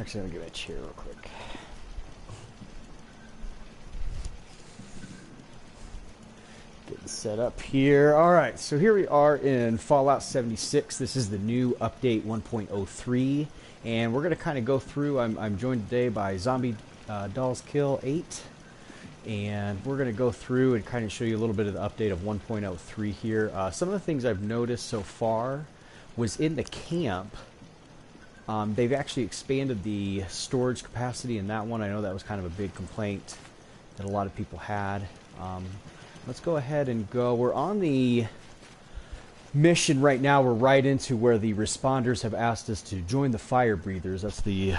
Actually, I'm gonna get a chair real quick. Getting set up here. All right, so here we are in Fallout 76. This is the new update 1.03, and we're gonna kind of go through. I'm joined today by Zombie Dolls Kill 8, and we're gonna go through and kind of show you a little bit of the update of 1.03 here. Some of the things I've noticed so far was in the camp. They've actually expanded the storage capacity in that one. I know that was kind of a big complaint that a lot of people had. Let's go ahead and go. We're on the mission right now. We're right into where the responders have asked us to join the fire breathers. That's the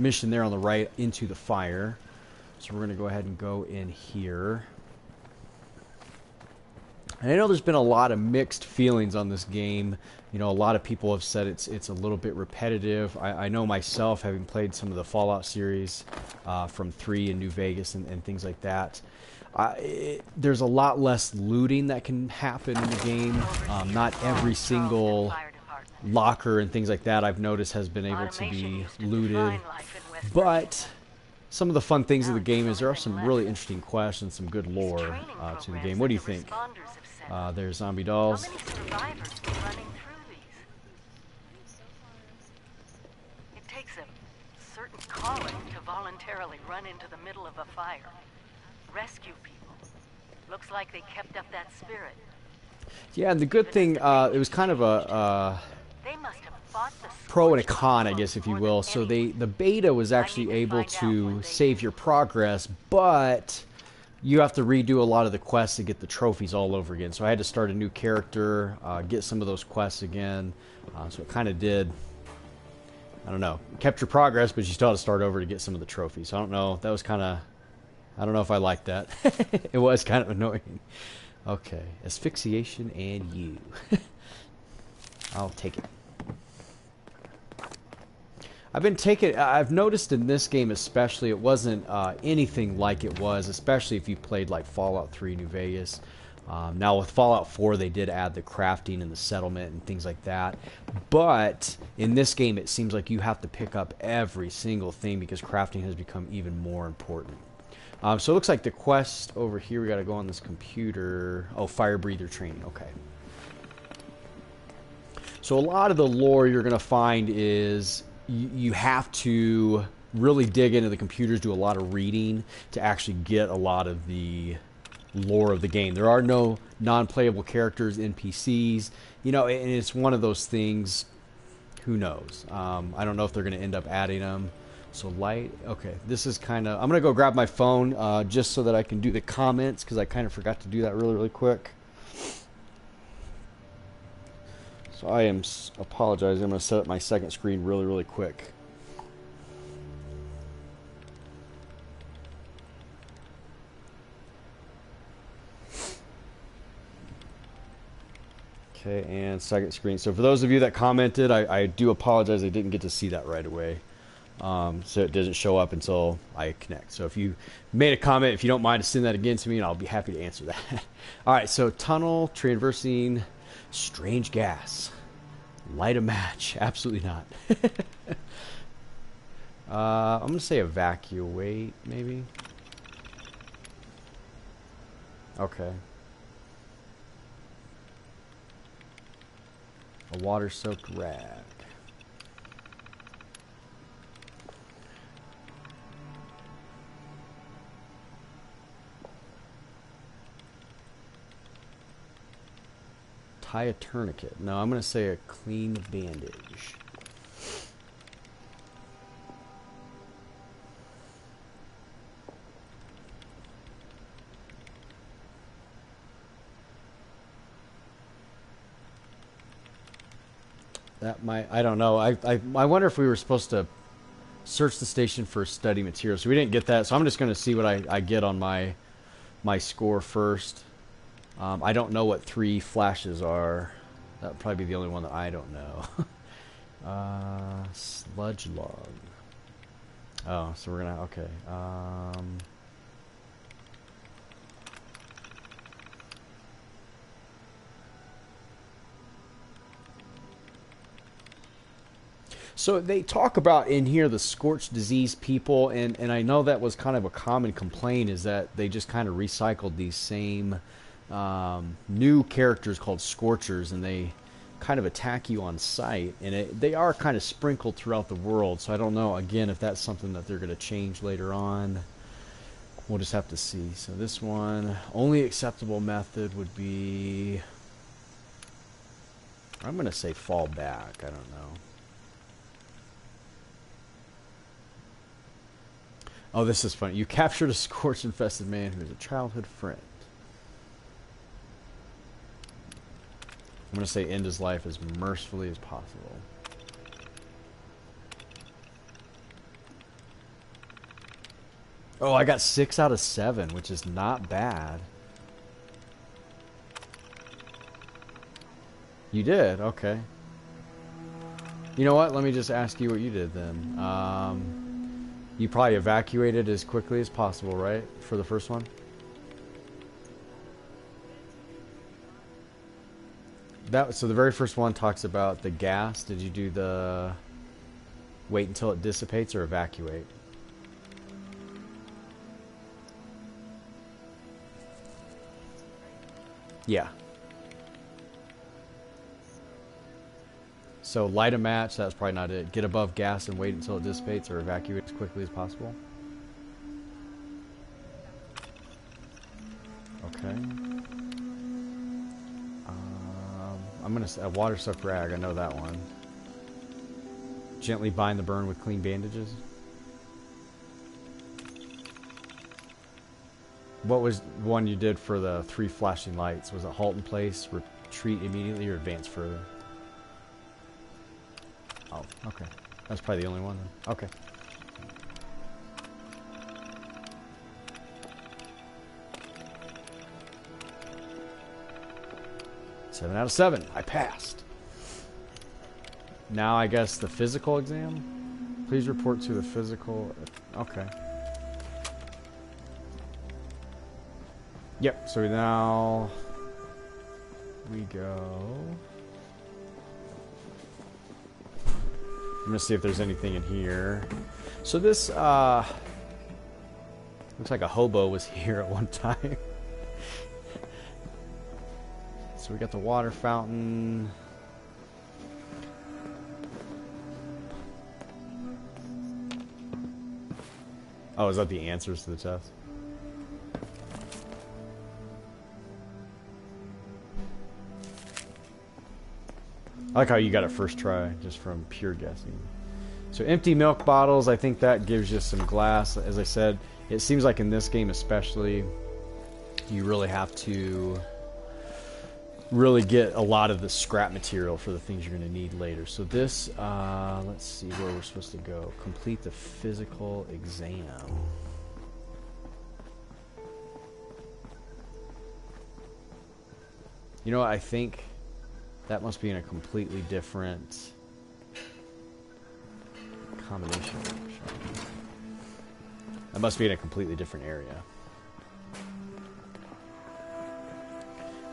mission there on the right, into the fire. So we're going to go ahead and go in here. And I know there's been a lot of mixed feelings on this game. You know, a lot of people have said it's a little bit repetitive. I know myself, having played some of the Fallout series from 3 and New Vegas and things like that, there's a lot less looting that can happen in the game. Not every single locker and things like that I've noticed has been able to be looted. But some of the fun things of the game is there are some really interesting quests and some good lore to the game. What do you think? There's Zombie Dolls. It takes a certain calling to voluntarily run into the middle of a fire. Rescue people. Looks like they kept up that spirit. Yeah, and the good thing, it was kind of a They must have fought the pro and a con, I guess, if you will. So the beta was actually able to save your progress, but you have to redo a lot of the quests to get the trophies all over again. So I had to start a new character, get some of those quests again. So it kind of did, I don't know, kept your progress, but you still had to start over to get some of the trophies. So I don't know, that was kind of, I don't know if I liked that. It was kind of annoying. Okay, asphyxiation and you. I'll take it. I've noticed in this game especially, it wasn't anything like it was, especially if you played like Fallout 3 New Vegas. Now with Fallout 4 they did add the crafting and the settlement and things like that. But in this game it seems like you have to pick up every single thing because crafting has become even more important. So it looks like the quest over here, we got to go on this computer. Oh, fire breather training. Okay. So a lot of the lore you're going to find is you have to really dig into the computers, do a lot of reading to actually get a lot of the lore of the game. There are no non-playable characters, NPCs. You know, and it's one of those things, who knows? I don't know if they're going to end up adding them. So light, okay, this is kind of, I'm going to go grab my phone just so that I can do the comments because I kind of forgot to do that really quick. So I am apologizing. I'm going to set up my second screen really quick. Okay, and second screen. So for those of you that commented, I do apologize. I didn't get to see that right away. So it doesn't show up until I connect. So if you made a comment, if you don't mind to send that again to me, and I'll be happy to answer that. All right, so tunnel, traversing, strange gas, light a match. Absolutely not. I'm going to say evacuate, maybe. Okay. A water-soaked rag. Tie a tourniquet. No, I'm going to say a clean bandage. That might, I don't know. I wonder if we were supposed to search the station for study material. So we didn't get that. So I'm just going to see what I get on my score first. I don't know what 3 flashes are. That would probably be the only one that I don't know. Sludge log. Oh, so we're gonna, okay. So they talk about in here the scorched disease people, and I know that was kind of a common complaint, is that they just kind of recycled these same new characters called Scorchers, and they kind of attack you on sight, and they are kind of sprinkled throughout the world. So I don't know, again, if that's something that they're going to change later on. We'll just have to see. So this one, only acceptable method would be, I'm going to say fall back. I don't know. Oh, this is funny. You captured a scorch-infested man who is a childhood friend. I'm going to say end his life as mercifully as possible. Oh, I got 6 out of 7, which is not bad. You did? Okay. You know what? Let me just ask you what you did then. You probably evacuated as quickly as possible, right? For the first one? So the very first one talks about the gas. Did you do the wait until it dissipates or evacuate? Yeah. So light a match, that's probably not it. Get above gas and wait until it dissipates or evacuate as quickly as possible. Okay. I'm going to say a water soaked rag, I know that one. Gently bind the burn with clean bandages. What was one you did for the 3 flashing lights? Was it halt in place, retreat immediately, or advance further? Oh, okay. That's probably the only one then. Okay. Seven out of 7. I passed. Now I guess the physical exam? Please report to the physical... Okay. Yep, so now we go... I'm gonna see if there's anything in here. So this, looks like a hobo was here at one time. So we got the water fountain. Oh, is that the answers to the test? I like how you got it first try, just from pure guessing. So empty milk bottles, I think that gives you some glass. As I said, it seems like in this game especially, you really have to really get a lot of the scrap material for the things you're going to need later. So this, let's see where we're supposed to go. Complete the physical exam. You know what, I think that must be in a completely different combination. That must be in a completely different area.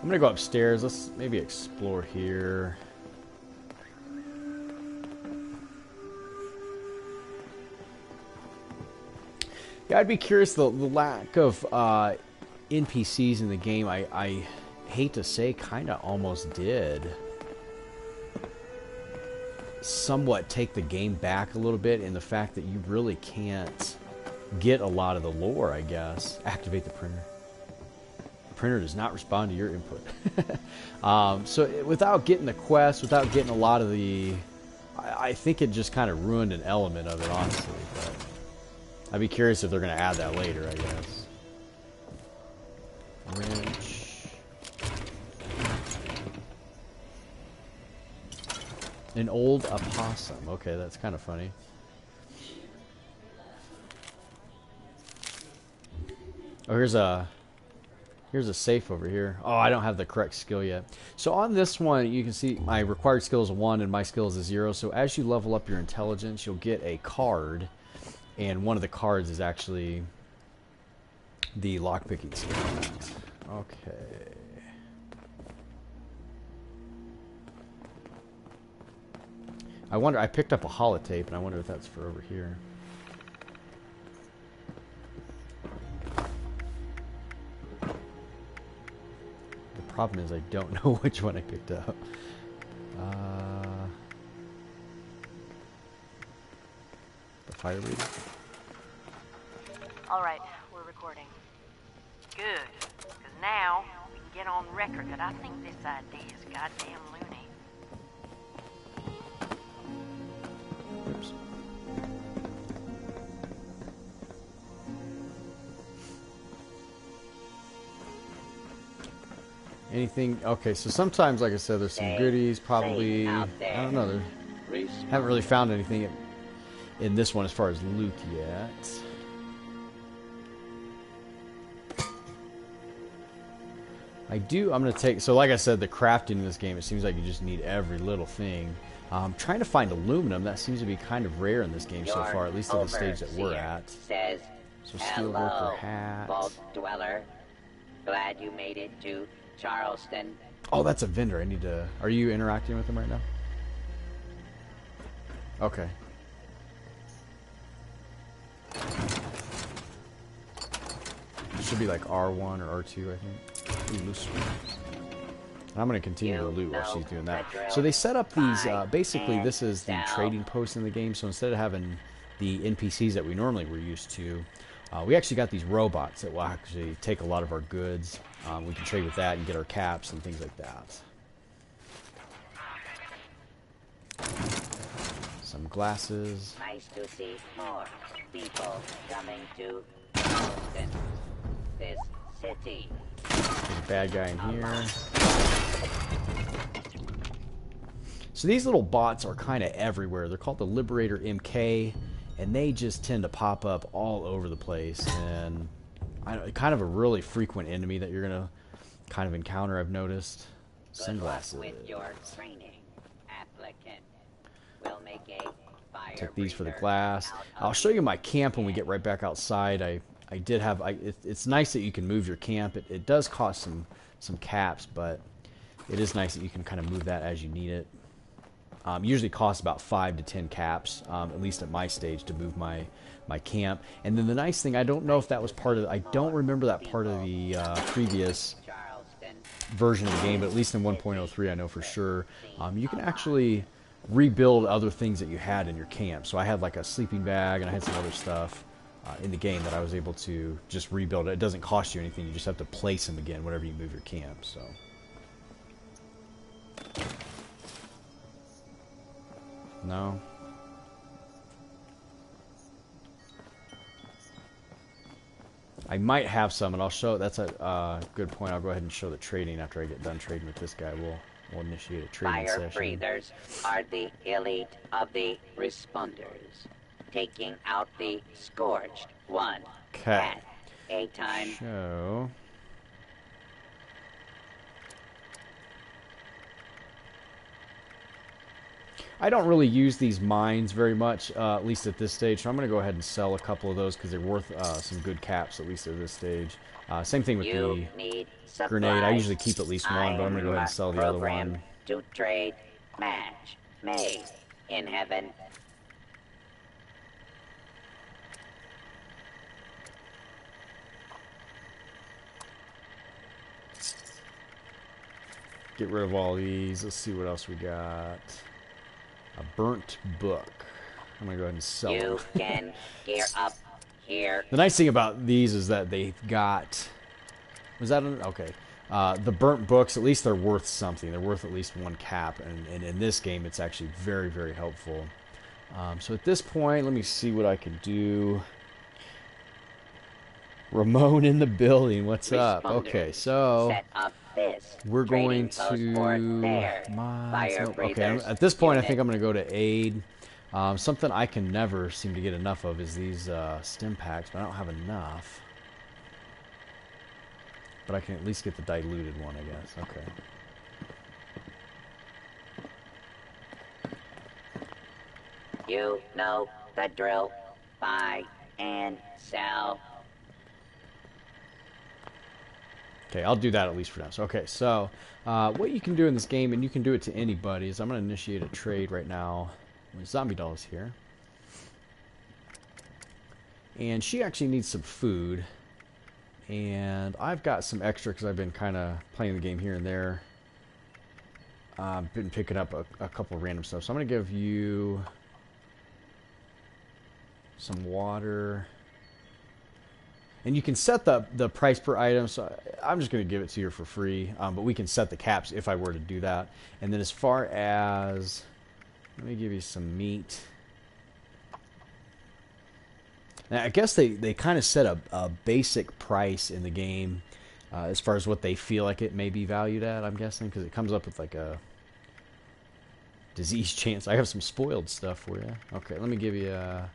I'm gonna go upstairs. Let's maybe explore here. Yeah, I'd be curious. The lack of NPCs in the game, I hate to say, kind of almost did somewhat take the game back a little bit in the fact that you really can't get a lot of the lore, I guess. Activate the printer. The printer does not respond to your input. So without getting the quest, without getting a lot of the... I think it just kind of ruined an element of it, honestly. But I'd be curious if they're going to add that later, I guess. Wrench. An old opossum. Okay, that's kind of funny. Oh, here's a safe over here. Oh, I don't have the correct skill yet. So on this one, you can see my required skill is a 1 and my skill is a 0. So as you level up your intelligence, you'll get a card, and one of the cards is actually the lockpicking skill. Okay. I wonder. I picked up a holotape, and I wonder if that's for over here. The problem is I don't know which one I picked up. The fire breather. All right, we're recording. Good, because now we can get on record that I think this idea is goddamn loony. Oops. Anything? Okay, so sometimes, like I said, there's some goodies. Probably, I don't know. Haven't really found anything in this one as far as loot yet. I'm going to take... So like I said, the crafting in this game, it seems like you just need every little thing. Trying to find aluminum, that seems to be kind of rare in this game so far, at least at the stage that we're at. Says, so steelworker hat. Vault Dweller. Glad you made it to Charleston. Oh, that's a vendor. I need to... Are you interacting with him right now? Okay. It should be like R1 or R2, I think. Ooh, loose screws. I'm going to continue to loot while she's doing that. So they set up these... basically, this is the trading post in the game. So instead of having the NPCs that we normally were used to, we actually got these robots that will actually take a lot of our goods. We can trade with that and get our caps and things like that. Some glasses. Nice to see more people coming to Charleston, this city. There's a bad guy in here. So these little bots are kind of everywhere. They're called the Liberator MK, and they just tend to pop up all over the place. And kind of a really frequent enemy that you're gonna kind of encounter, I've noticed. Sunglasses. With your training, applicant. We'll make a fire Take these for the breather glass. I'll show you my camp when we get right back outside. I did have... it's nice that you can move your camp. It does cost some caps, but it is nice that you can kind of move that as you need it. Usually costs about 5 to 10 caps, at least at my stage, to move my camp. And then the nice thing, I don't know if that was part of... I don't remember that part of the previous version of the game, but at least in 1.03 I know for sure. You can actually rebuild other things that you had in your camp. So I had like a sleeping bag, and I had some other stuff in the game that I was able to just rebuild. It doesn't cost you anything. You just have to place them again whenever you move your camp. So... No. I might have some, and I'll show... That's a good point. I'll go ahead and show the trading after I get done trading with this guy. We'll initiate a trading Fire session. breathers are the elite of the responders, taking out the scorched one at a time. Show. I don't really use these mines very much, at least at this stage, so I'm going to go ahead and sell a couple of those because they're worth some good caps, at least at this stage. Same thing with the grenade. I usually keep at least one, but I'm going to go ahead and sell the other one. To trade, match, made in heaven. Get rid of all these. Let's see what else we got. A burnt book. I'm going to go ahead and sell them. You can gear up here. The nice thing about these is that they've got... Was that... Okay. The burnt books, at least they're worth something. They're worth at least one cap. And in this game, it's actually very, very helpful. So at this point, let me see what I can do. Ramon in the building. What's up? Okay, so... Set up this. We're going to... Okay, at this point, I think I'm going to go to aid. Something I can never seem to get enough of is these stim packs, but I don't have enough. But I can at least get the diluted one, I guess. Okay. You know the drill. Buy and sell. Okay, I'll do that at least for now. So, okay, so what you can do in this game, and you can do it to anybody, is I'm going to initiate a trade right now. My zombie doll is here. And she actually needs some food. And I've got some extra because I've been kind of playing the game here and there. Been picking up a couple of random stuff. So I'm going to give you some water. And you can set the price per item. So I'm just going to give it to you for free. But we can set the caps if I were to do that. And then as far as... Let me give you some meat. Now, I guess they kind of set a basic price in the game as far as what they feel like it may be valued at, I'm guessing, because it comes up with like a disease chance. I have some spoiled stuff for you. Okay, let me give you a...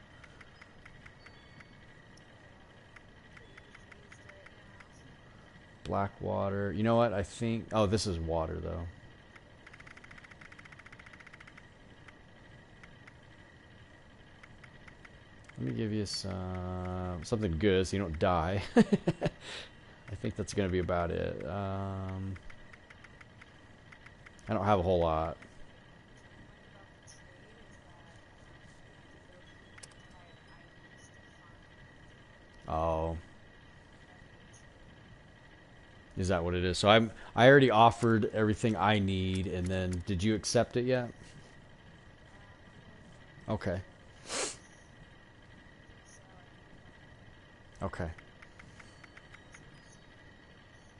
Black water. You know what? I think... Oh, this is water, though. Let me give you something good so you don't die. I think that's going to be about it. I don't have a whole lot. Oh. Is that what it is? So I already offered everything I need, and then did you accept it yet? Okay. Okay.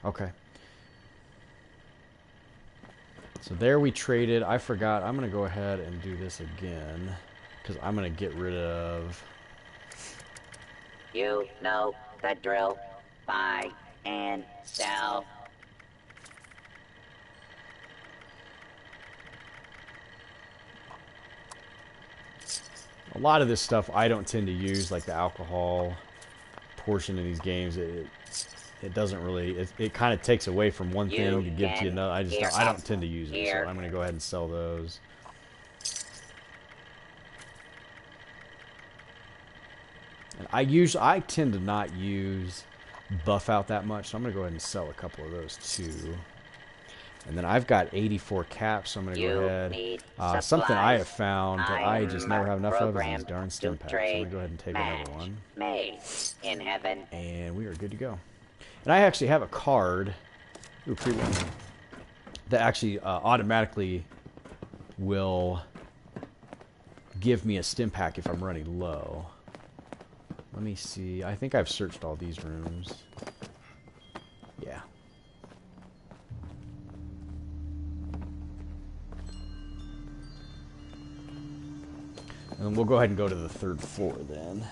Okay. So there we traded. I forgot. I'm going to go ahead and do this again because I'm going to get rid of... You know the drill. Buy and sell. A lot of this stuff I don't tend to use, like the alcohol portion of these games. It doesn't really, it kind of takes away from one thing to give to another. I don't tend to use it, so I'm going to go ahead and sell those. And I tend to not use buff out that much, so I'm going to go ahead and sell a couple of those too. And then I've got 84 caps, so I'm going to go ahead. Something I have found that I just never have enough of is these darn stim packs. So I'm going to go ahead and take another one. Made in heaven. And we are good to go. And I actually have a card that actually automatically will give me a stim pack if I'm running low. Let me see. I think I've searched all these rooms. Yeah. And we'll go ahead and go to the 3rd floor then.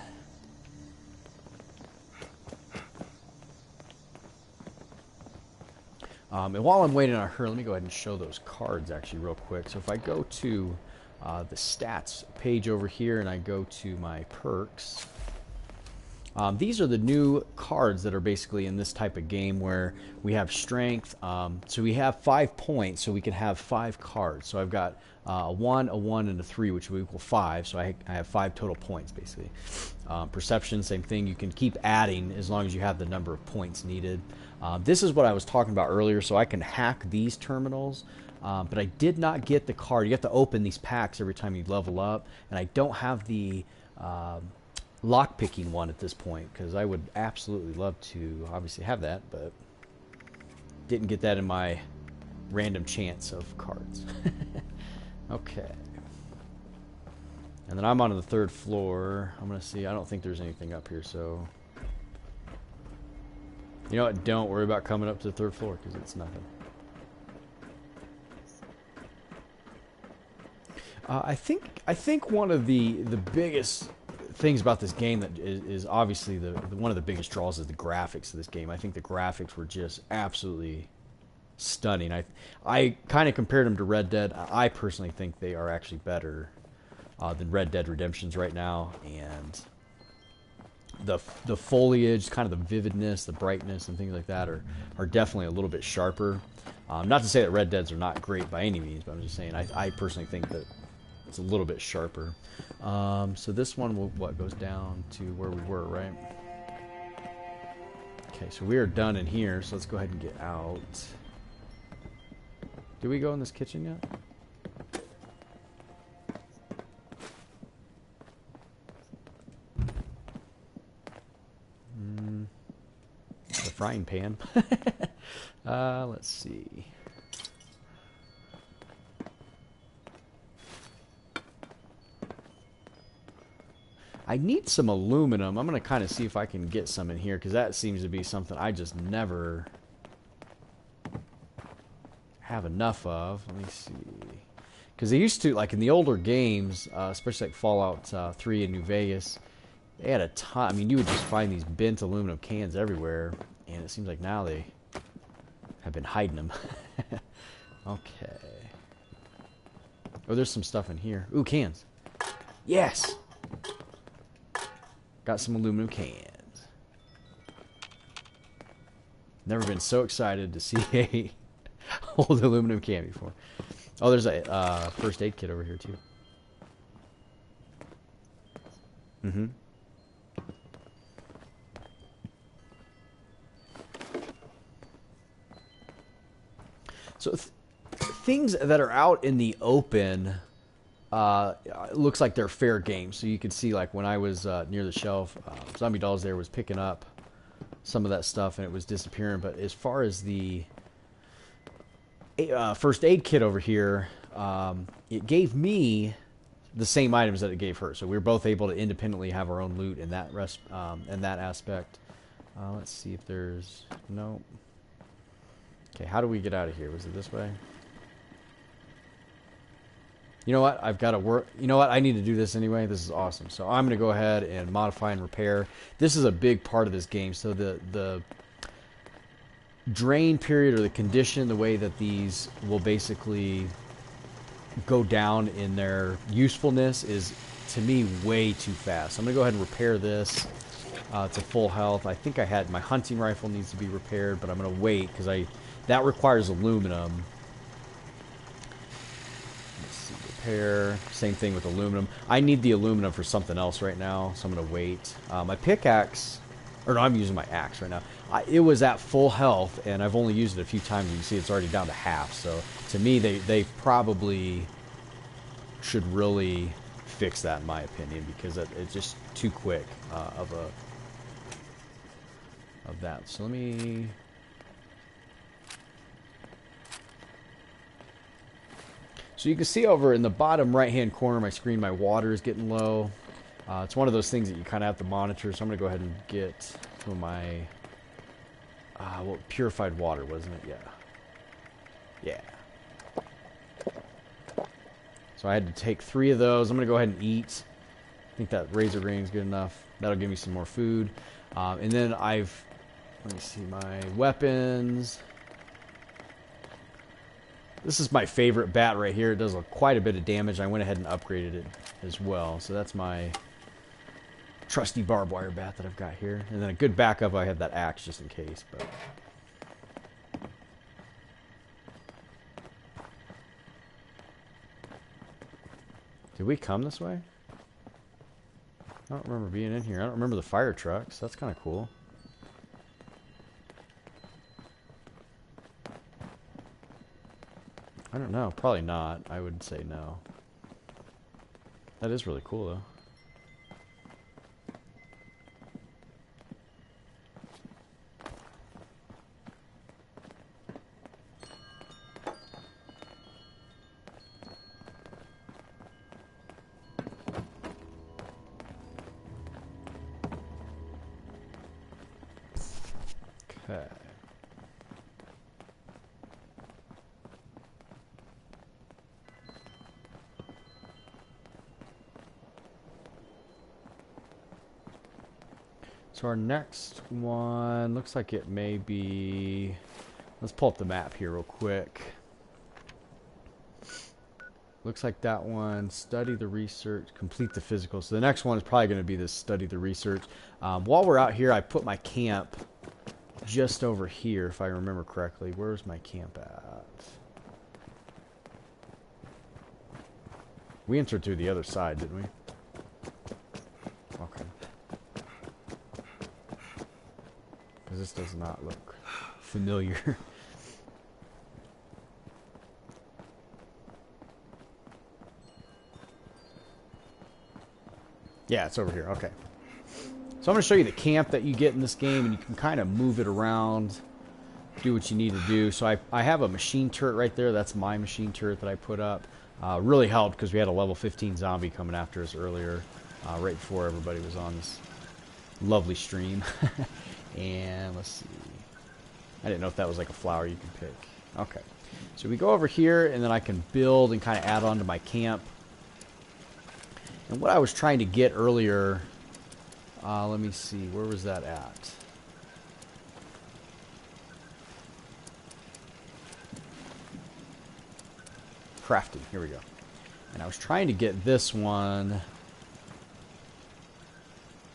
And while I'm waiting on her, let me go ahead and show those cards actually real quick. So if I go to the stats page over here and I go to my perks, these are the new cards that are basically in this type of game where we have strength. So we have 5 points, so we can have 5 cards. So I've got a 1, a 1, and a 3, which will equal 5. So I have 5 total points, basically. Perception, same thing. You can keep adding as long as you have the number of points needed. This is what I was talking about earlier, so I can hack these terminals. But I did not get the card. You have to open these packs every time you level up. And I don't have the... lockpicking one at this point, because I would absolutely love to obviously have that, but didn't get that in my random chance of cards. Okay. And then I'm on the 3rd floor. I'm going to see. I don't think there's anything up here, so... You know what? Don't worry about coming up to the 3rd floor, because it's nothing. I think one of the biggest things about this game that is obviously one of the biggest draws is the graphics of this game. I think the graphics were just absolutely stunning. I kind of compared them to Red Dead. I personally think they are actually better than Red Dead Redemption's right now, and the foliage, kind of the vividness, the brightness, and things like that are definitely a little bit sharper. Not to say that Red Dead's are not great by any means, but I'm just saying I personally think that it's a little bit sharper. So this one goes down to where we were, right? Okay, so we are done in here, so let's go ahead and get out. Did we go in this kitchen yet? frying pan. Let's see. I need some aluminum. I'm going to kind of see if I can get some in here, because that seems to be something I just never have enough of. Let me see. Because they used to, like in the older games, especially like Fallout 3 and New Vegas, they had a ton. I mean, you would just find these bent aluminum cans everywhere, and it seems like now they have been hiding them. Okay. Oh, there's some stuff in here. Ooh, cans. Yes! Got some aluminum cans. Never been so excited to see a old aluminum can before. Oh, there's a first aid kit over here, too. Mm-hmm. So things that are out in the open looks like they're fair game. So you can see, like, when I was near the shelf, Zombie Dolls there was picking up some of that stuff and it was disappearing. But as far as the first aid kit over here, it gave me the same items that it gave her. So we were both able to independently have our own loot in that in that aspect. Let's see if there's... No. Okay, how do we get out of here? Was it this way? You know what? I've got to work. You know what? I need to do this anyway. This is awesome. So I'm going to go ahead and modify and repair. This is a big part of this game. So the drain period, or the condition, the way that these will basically go down in their usefulness is, to me, way too fast. So I'm going to go ahead and repair this to full health. I think I had my hunting rifle needs to be repaired, but I'm going to wait because that requires aluminum. Let's see, repair. Same thing with aluminum. I need the aluminum for something else right now, so I'm going to wait. My pickaxe, or no, I'm using my axe right now. It was at full health, and I've only used it a few times. You can see it's already down to half. So to me, they probably should really fix that, in my opinion, because it's just too quick of that. So let me... So you can see over in the bottom right-hand corner of my screen, my water is getting low. It's one of those things that you kind of have to monitor. So I'm going to go ahead and get some of my well, purified water, wasn't it? Yeah. So I had to take 3 of those. I'm going to go ahead and eat. I think that razor grain is good enough. That'll give me some more food. And then let me see, my weapons. This is my favorite bat right here. It does quite a bit of damage. I went ahead and upgraded it as well. So that's my trusty barbed wire bat that I've got here. And then a good backup, I have that axe just in case. But did we come this way? I don't remember being in here. I don't remember the fire trucks. That's kind of cool. I don't know. Probably not. I would say no. That is really cool, though. Okay. So our next one looks like it may be... Let's pull up the map here real quick. Looks like that one, study the research, complete the physical. So the next one is probably going to be this study the research. While we're out here, I put my camp just over here, if I remember correctly. Where's my camp at? We entered through the other side, didn't we? Okay. Because this does not look familiar. Yeah, it's over here. Okay. So I'm going to show you the camp that you get in this game, and you can kind of move it around, do what you need to do. So I have a machine turret right there. That's my machine turret that I put up. Really helped because we had a level 15 zombie coming after us earlier, right before everybody was on this lovely stream. And let's see. I didn't know if that was like a flower you can pick. Okay. So we go over here, and then I can build and kind of add on to my camp. And what I was trying to get earlier, let me see, where was that at? Crafting, here we go. And I was trying to get this one,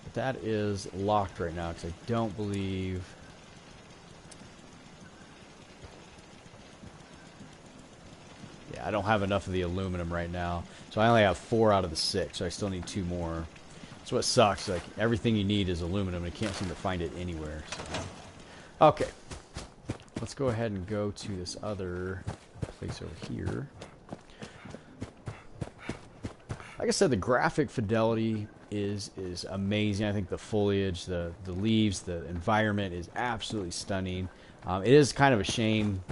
but that is locked right now because I don't believe... Yeah, I don't have enough of the aluminum right now. So I only have 4 out of the 6, so I still need 2 more. That's what sucks. Like, everything you need is aluminum, and I can't seem to find it anywhere. So. Okay. Let's go ahead and go to this other place over here. Like I said, the graphic fidelity is amazing. I think the foliage, the leaves, the environment is absolutely stunning. It is kind of a shame.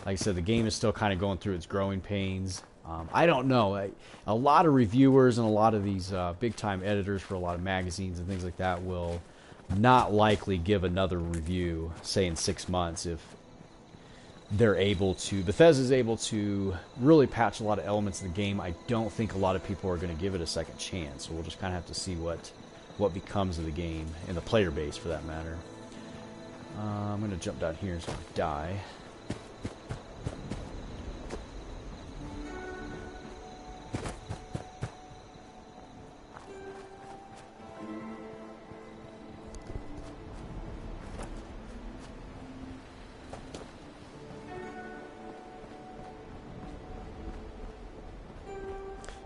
Like I said, the game is still kind of going through its growing pains. I don't know. A lot of reviewers and a lot of these big-time editors for a lot of magazines and things like that will not likely give another review, say in 6 months, if they're able to... Bethesda's able to really patch a lot of elements of the game. I don't think a lot of people are going to give it a second chance. So we'll just kind of have to see what becomes of the game, and the player base for that matter. I'm going to jump down here so I don't die.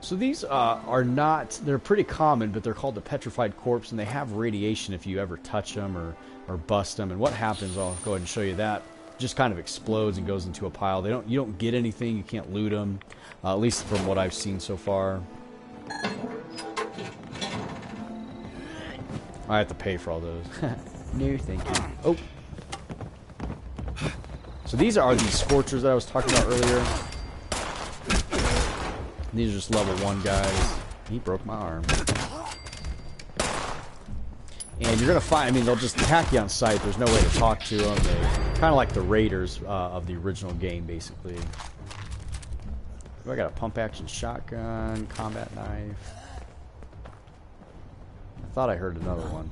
So these are not, they're pretty common, but they're called the petrified corpse, and they have radiation if you ever touch them or bust them. And what happens, I'll go ahead and show you that, just kind of explodes and goes into a pile. You don't get anything, you can't loot them, at least from what I've seen so far. I have to pay for all those. No, thank you. Oh. So these are these scorchers that I was talking about earlier. These are just level 1 guys. He broke my arm. And you're going to find, I mean, they'll just attack you on sight. There's no way to talk to them. They're kind of like the raiders of the original game, basically. Oh, I got a pump-action shotgun, combat knife. I thought I heard another one.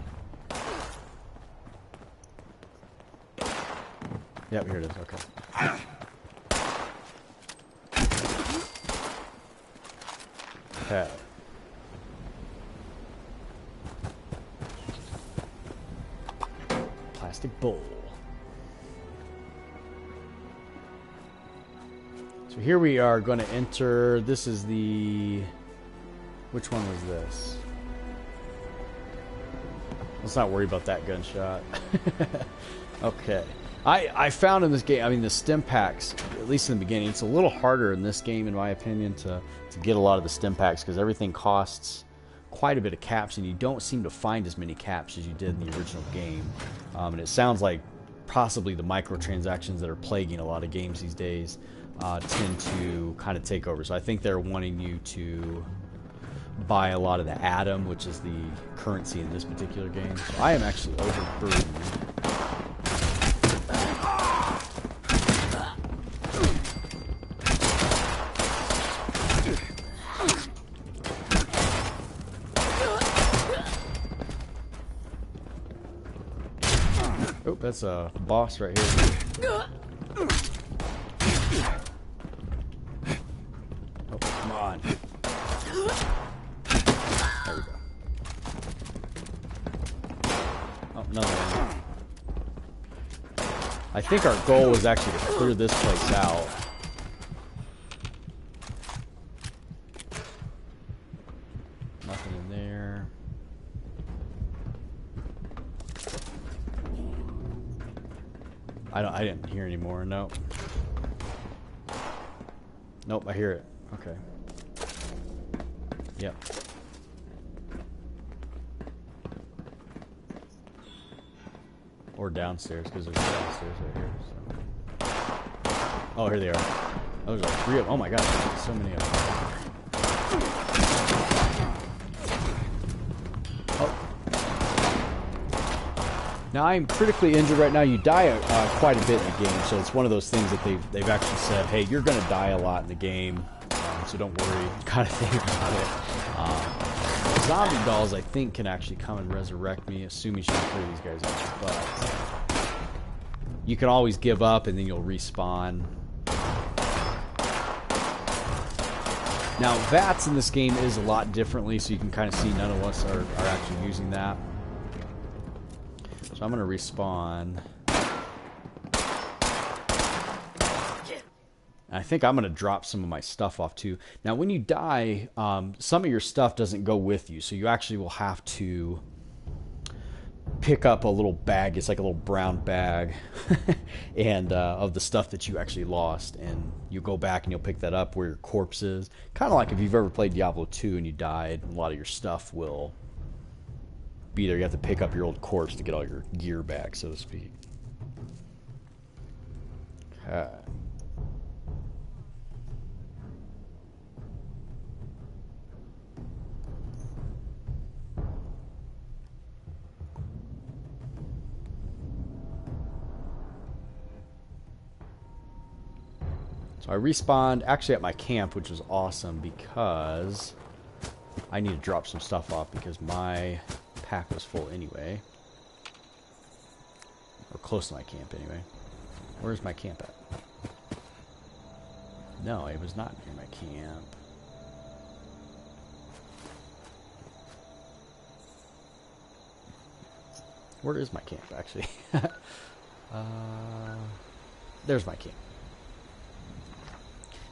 Yep, here it is. Okay. Okay. Plastic bowl. So here we are going to enter. This is the... Which one was this? Let's not worry about that gunshot. Okay. I found in this game, I mean, the stim packs, at least in the beginning, it's a little harder in this game, in my opinion, to get a lot of the stim packs because everything costs quite a bit of caps, and you don't seem to find as many caps as you did in the original game. And it sounds like possibly the microtransactions that are plaguing a lot of games these days tend to kind of take over. So I think they're wanting you to buy a lot of the Atom, which is the currency in this particular game. So I am actually overburdened. Oh, that's a boss right here. Oh, come on. There we go. Oh, another one. I think our goal was actually to clear this place out. Nothing in there. I didn't hear any more. Nope. Nope, I hear it. Okay. Yep. Or downstairs, because there's downstairs right here. So. Oh, here they are. Those are 3 of them. Oh my god, there's so many of them. Oh. Now I'm critically injured right now. You die quite a bit in the game, so it's one of those things that they've actually said, hey, you're going to die a lot in the game, so don't worry, kind of think about it. Zombie dolls, I think, can actually come and resurrect me, assuming she can clear these guys out. But you can always give up, and then you'll respawn. Now, VATS in this game is a lot differently, so you can kind of see none of us are actually using that. So I'm going to respawn. I think I'm going to drop some of my stuff off too. Now, when you die, some of your stuff doesn't go with you, so you actually will have to pick up a little bag. It's like a little brown bag, and of the stuff that you actually lost, and you go back and you'll pick that up where your corpse is. Kind of like if you've ever played Diablo 2 and you died, a lot of your stuff will be there. You have to pick up your old corpse to get all your gear back, so to speak. Okay. So I respawned actually at my camp, which was awesome because I need to drop some stuff off because my pack was full anyway. Or close to my camp anyway. Where's my camp at? No, it was not near my camp. Where is my camp, actually? There's my camp.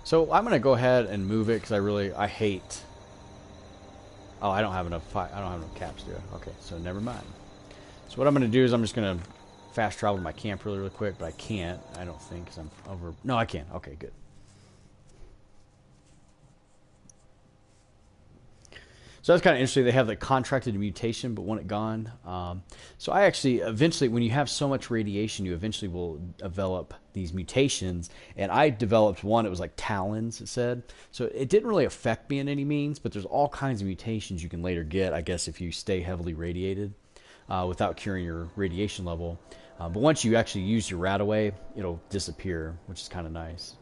So I'm going to go ahead and move it because I hate... Oh, I don't have enough caps, do I? Okay, so never mind. So what I'm going to do is I'm just going to fast travel to my camp really quick, but I can't, I don't think, because I'm over... No, I can. Okay, good. So that's kind of interesting. They have the contracted mutation, but want it gone. So I actually, eventually, when you have so much radiation, you eventually will develop these mutations. And I developed one, it was like talons, it said. So it didn't really affect me in any means, but there's all kinds of mutations you can later get, I guess, if you stay heavily radiated without curing your radiation level. But once you actually use your RadAway, it'll disappear, which is kind of nice.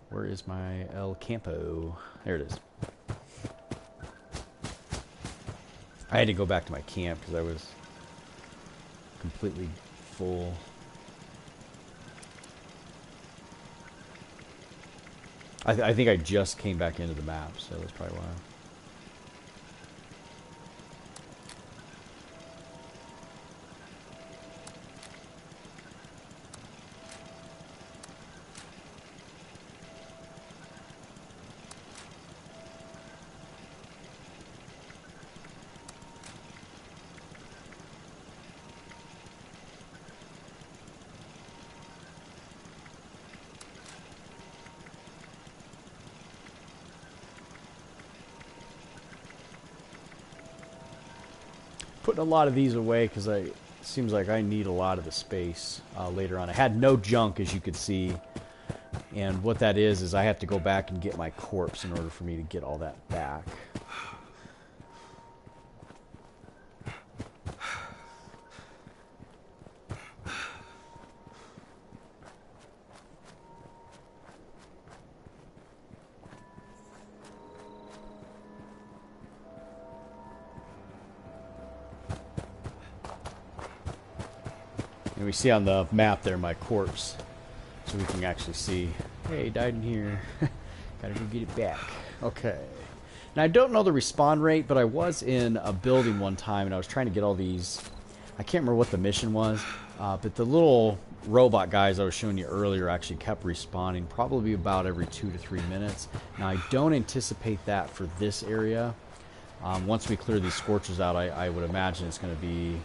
Where is my El Campo? There it is. I had to go back to my camp because I was completely full. I think I just came back into the map, so that's probably why. Putting a lot of these away because it seems like I need a lot of the space later on. I had no junk, as you could see, and what that is I have to go back and get my corpse in order for me to get all that back. And we see on the map there my corpse, so we can actually see, hey, he died in here. Gotta go get it back. Okay. Now, I don't know the respawn rate, but I was in a building one time, and I was trying to get all these... I can't remember what the mission was, but the little robot guys I was showing you earlier actually kept respawning, probably about every 2 to 3 minutes. Now, I don't anticipate that for this area. Once we clear these scorchers out, I would imagine it's going to be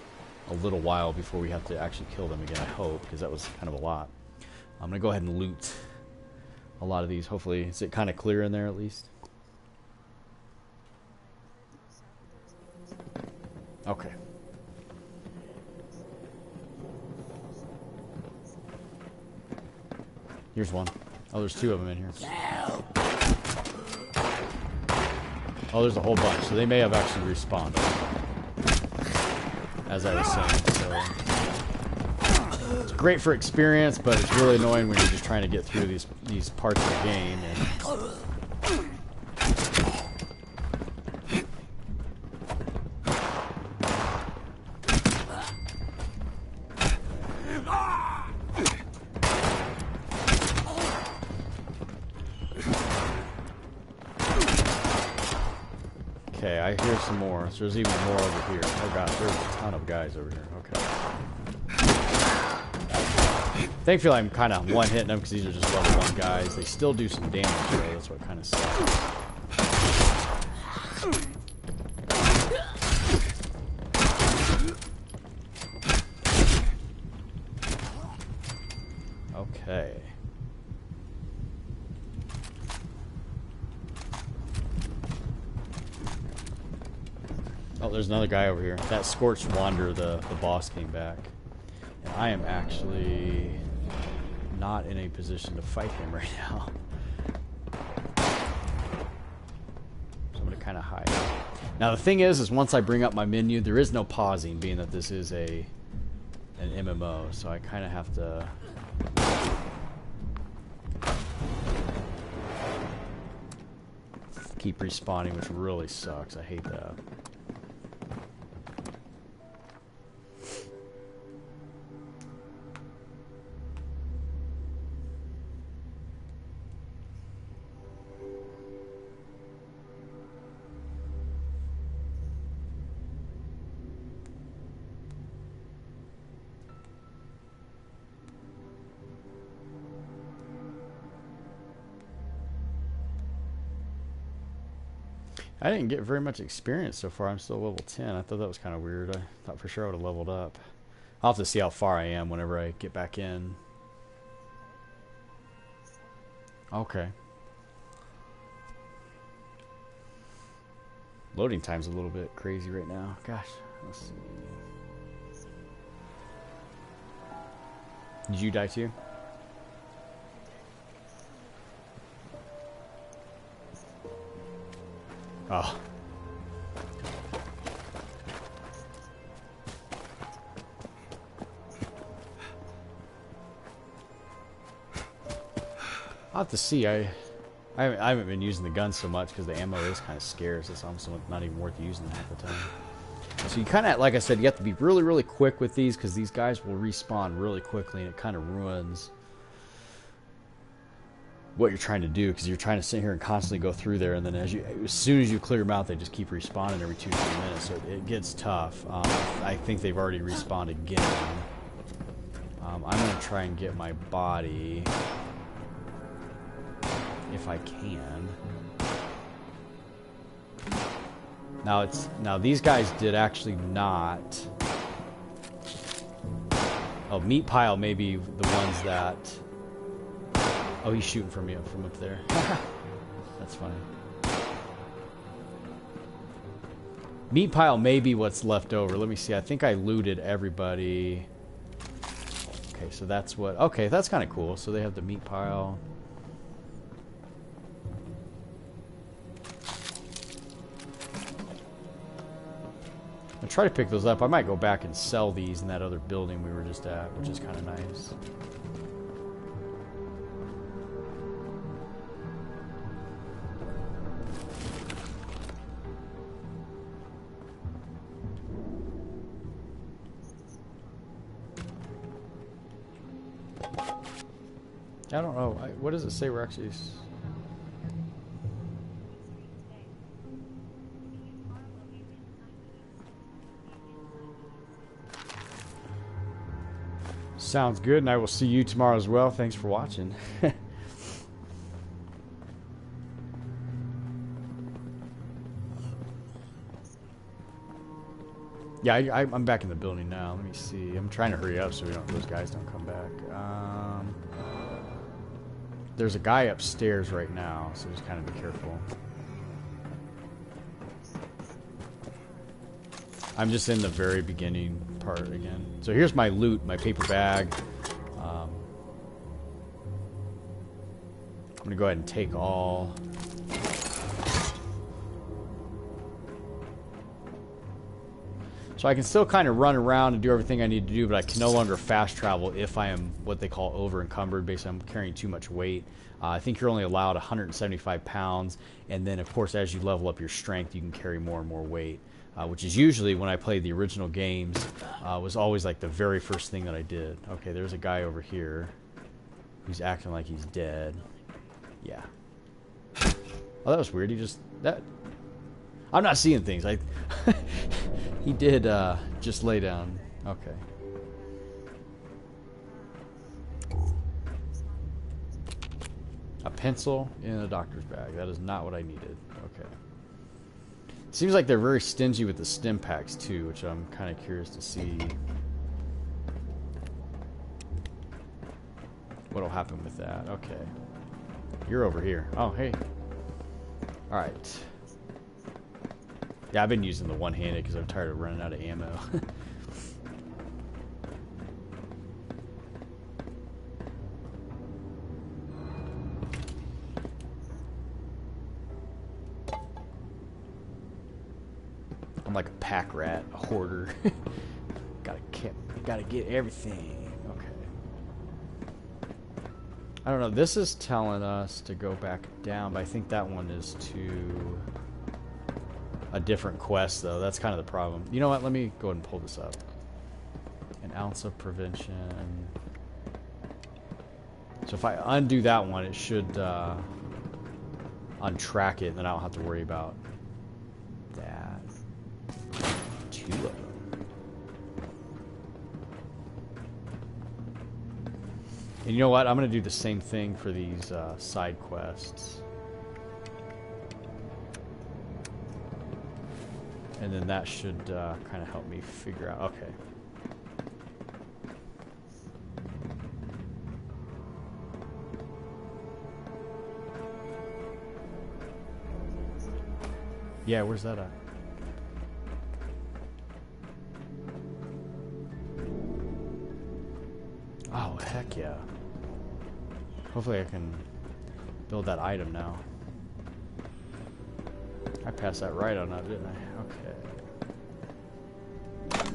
a little while before we have to actually kill them again, I hope, because that was kind of a lot. I'm going to go ahead and loot a lot of these. Hopefully, is it kind of clear in there at least? Okay. Here's one. Oh, there's two of them in here. Oh, there's a whole bunch. So they may have actually respawned. As I was saying. So it's great for experience, but it's really annoying when you're just trying to get through these parts of the game. And okay, I hear some more. So there's even more over here. Oh gosh, there's a ton of guys over here. Okay. Thankfully, I'm kind of one-hitting them because these are just level 1 guys. They still do some damage, though. That's what kind of sucks. Okay. Oh, there's another guy over here. That Scorched Wanderer, the boss, came back. And I am actually not in a position to fight him right now. So I'm going to kind of hide. Now the thing is once I bring up my menu, there is no pausing, being that this is an MMO. So I kind of have to... keep respawning, which really sucks. I hate that. I didn't get very much experience so far. I'm still level 10. I thought that was kind of weird. I thought for sure I would have leveled up. I'll have to see how far I am whenever I get back in. Okay. Loading time's a little bit crazy right now. Gosh, let's see. Did you die too? Oh. I'll have to see. I haven't been using the gun so much because the ammo is kind of scarce. It's almost not even worth using half the time. So you kind of, like I said, you have to be really, really quick with these because these guys will respawn really quickly, and it kind of ruins what you're trying to do because you're trying to sit here and constantly go through there, and then as soon as you clear them out, they just keep respawning every 2-3 minutes, so it gets tough. I think they've already respawned again. I'm going to try and get my body if I can. Now these guys did actually not. Oh, Meat Pile may be the ones that. Oh, he's shooting from me from up there. That's funny. Meat Pile may be what's left over. Let me see. I think I looted everybody. Okay, so that's what. Okay, that's kind of cool. So they have the Meat Pile. I'll try to pick those up. I might go back and sell these in that other building we were just at, which is kind of nice. I don't know. What does it say we're actually... Sounds good, and I will see you tomorrow as well. Thanks for watching. Yeah, I'm back in the building now. Let me see. I'm trying to hurry up so those guys don't come back. There's a guy upstairs right now, so just kind of be careful. I'm just in the very beginning part again. So here's my loot, my paper bag. I'm gonna go ahead and take all. So I can still kind of run around and do everything I need to do, but I can no longer fast travel if I am what they call over encumbered. Basically, I'm carrying too much weight. I think you're only allowed 175 pounds, and then of course as you level up your strength, you can carry more and more weight, which is usually, when I played the original games, was always like the very first thing that I did. Okay, there's a guy over here who's acting like he's dead. Yeah. Oh, that was weird. He just... I'm not seeing things. He did just lay down. Okay. A pencil in a doctor's bag. That is not what I needed. Okay. Seems like they're very stingy with the stim packs too, which I'm kind of curious to see what'll happen with that. Okay. You're over here. Oh, hey. Alright. Yeah, I've been using the one-handed because I'm tired of running out of ammo. I'm like a pack rat, a hoarder. Gotta get everything. Okay. I don't know. This is telling us to go back down, but I think that one is to a different quest, though. That's kind of the problem. You know what? Let me go ahead and pull this up. An ounce of prevention. So if I undo that one, it should untrack it, and then I don't have to worry about that. 2 of them. And you know what? I'm going to do the same thing for these side quests. And then that should kind of help me figure out... Okay. Yeah, where's that at? Oh, heck yeah. Hopefully I can build that item now. I passed that right on up, didn't I? Okay.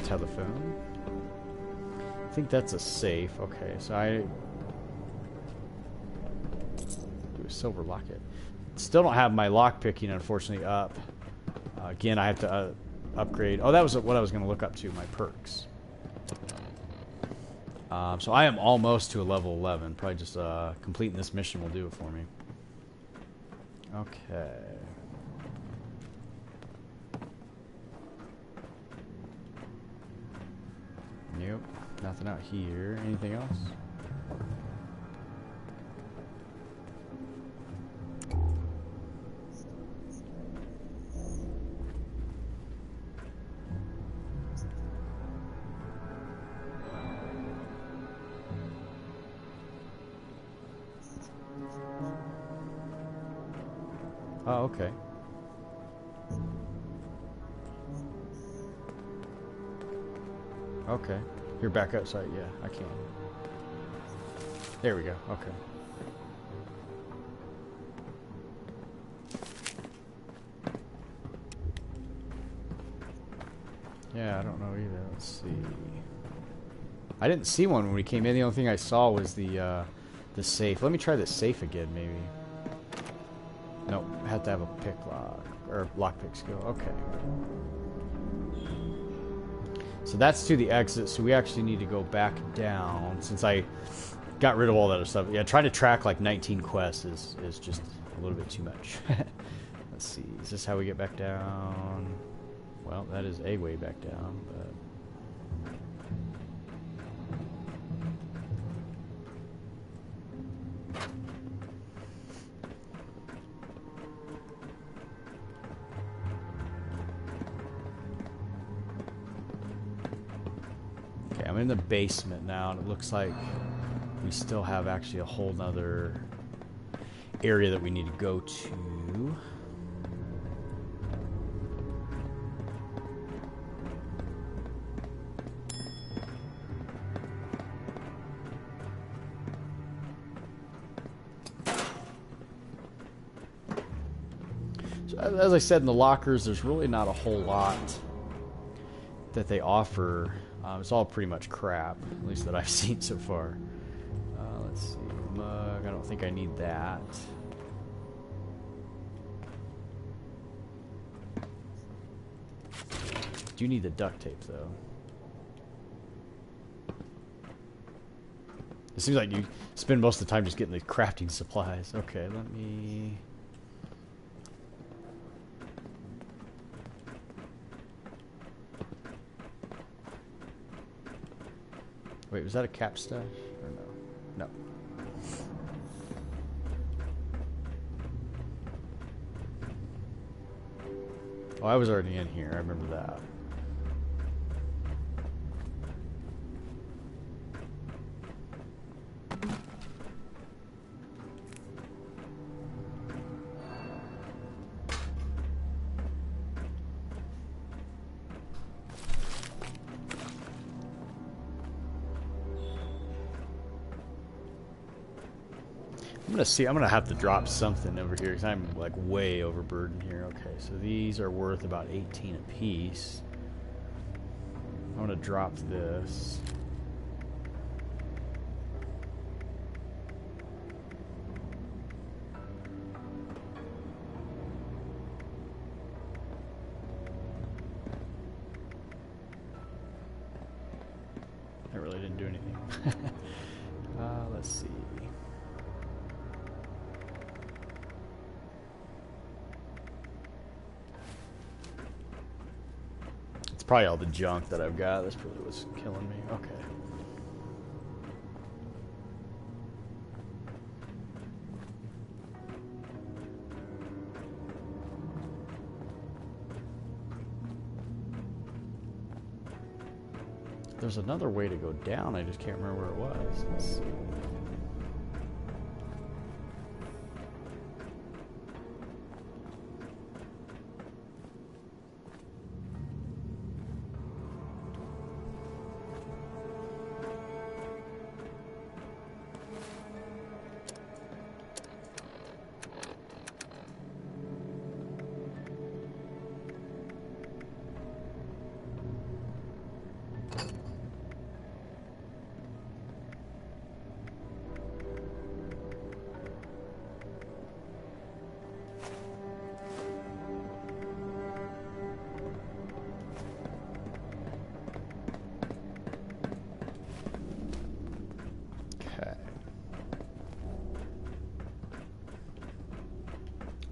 Telephone. I think that's a safe. Okay, so I do a silver locket. Still don't have my lock picking, unfortunately, up. Again, I have to upgrade. Oh, that was what I was going to look up to, my perks. So I am almost to a level 11. Probably just completing this mission will do it for me. Okay. Nope. Nothing out here. Anything else? Oh, okay. Okay. You're back outside. Yeah, I can. There we go. Okay. Yeah, I don't know either. Let's see. I didn't see one when we came in. The only thing I saw was the safe. Let me try the safe again, maybe. Nope, I have to have a pick lock, or lockpick skill. Okay. So that's to the exit, so we actually need to go back down, since I got rid of all that other stuff. Yeah, trying to track like 19 quests is just a little bit too much. Let's see, is this how we get back down? Well, that is a way back down, but... I'm in the basement now, and it looks like we still have actually a whole nother area that we need to go to. as I said, in the lockers, there's really not a whole lot that they offer. It's all pretty much crap, at least that I've seen so far. Let's see, mug. I don't think I need that. Do need the duct tape, though. It seems like you spend most of the time just getting the crafting supplies. Okay, let me... Wait, was that a cap stash? Or no? No. Oh, I was already in here. I remember that. I'm gonna have to drop something over here because I'm like way overburdened here. Okay, so these are worth about 18 a piece. I'm gonna drop this. That really didn't do anything. Let's see. Probably all the junk that I've got. That's probably what's killing me. Okay. There's another way to go down. I just can't remember where it was. Let's see.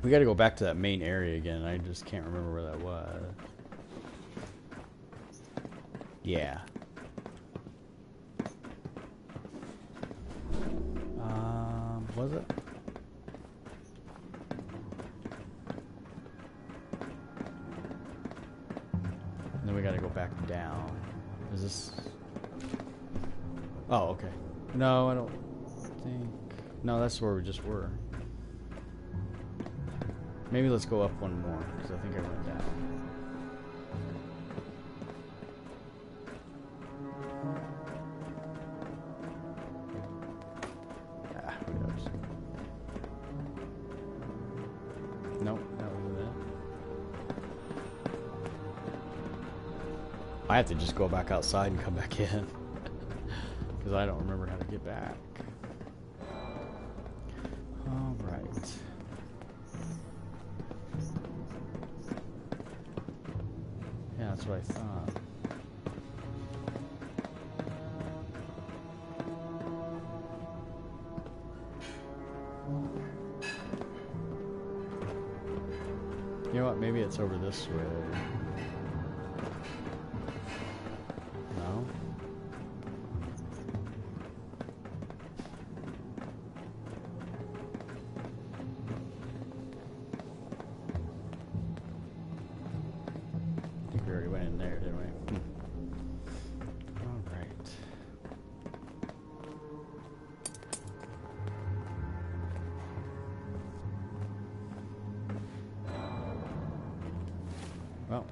We got to go back to that main area again. I just can't remember where that was. Yeah. Was it? And then we got to go back down. Is this? Oh, okay. No, I don't think. No, that's where we just were. Maybe let's go up one more, because I think I went down. Ah, who knows? Nope, that wasn't it. I have to just go back outside and come back in. Because I don't remember how to get back. Alright. That's what I thought. You know what? Maybe it's over this way. No? I think we already went in there, didn't we? All right. Well,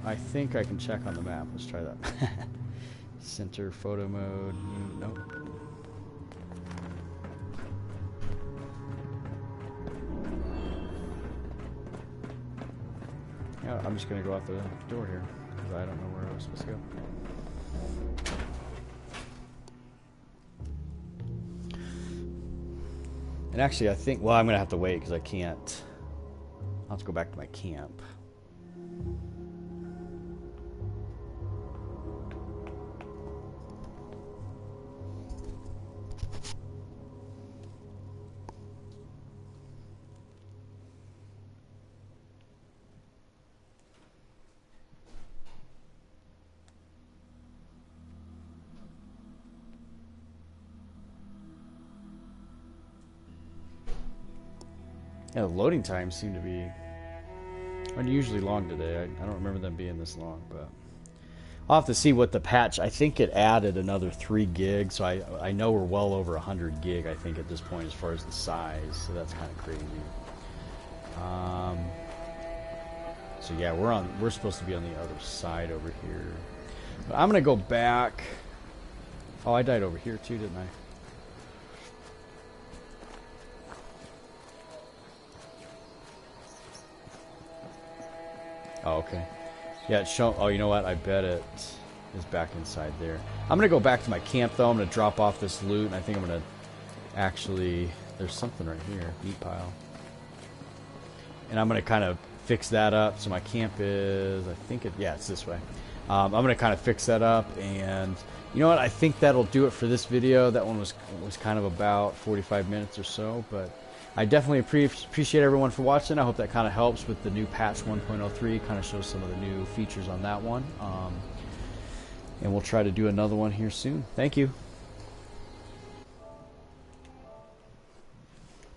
I think I can check on the map. Let's try that. Center photo mode. Nope. I'm just gonna go out the door here because I don't know where I was supposed to go. And actually, I think, well, I'm gonna have to wait because I can't. I'll have to go back to my camp. Yeah, the loading times seem to be unusually long today. I don't remember them being this long, but I'll have to see what the patch. I think it added another 3 gigs, so I know we're well over 100 gig. I think at this point as far as the size, so that's kind of crazy. So yeah, we're supposed to be on the other side over here. But I'm gonna go back. Oh, I died over here too, didn't I? Oh, okay. Yeah, it's shown. Oh, you know what? I bet it is back inside there. I'm going to go back to my camp, though. I'm going to drop off this loot, and I think I'm going to actually... There's something right here. Meat pile. And I'm going to kind of fix that up. So my camp is... I think it... Yeah, it's this way. I'm going to kind of fix that up, and... You know what? I think that'll do it for this video. That one was kind of about 45 minutes or so, but... I definitely appreciate everyone for watching. I hope that kind of helps with the new patch 1.03. Kind of shows some of the new features on that one. And we'll try to do another one here soon. Thank you.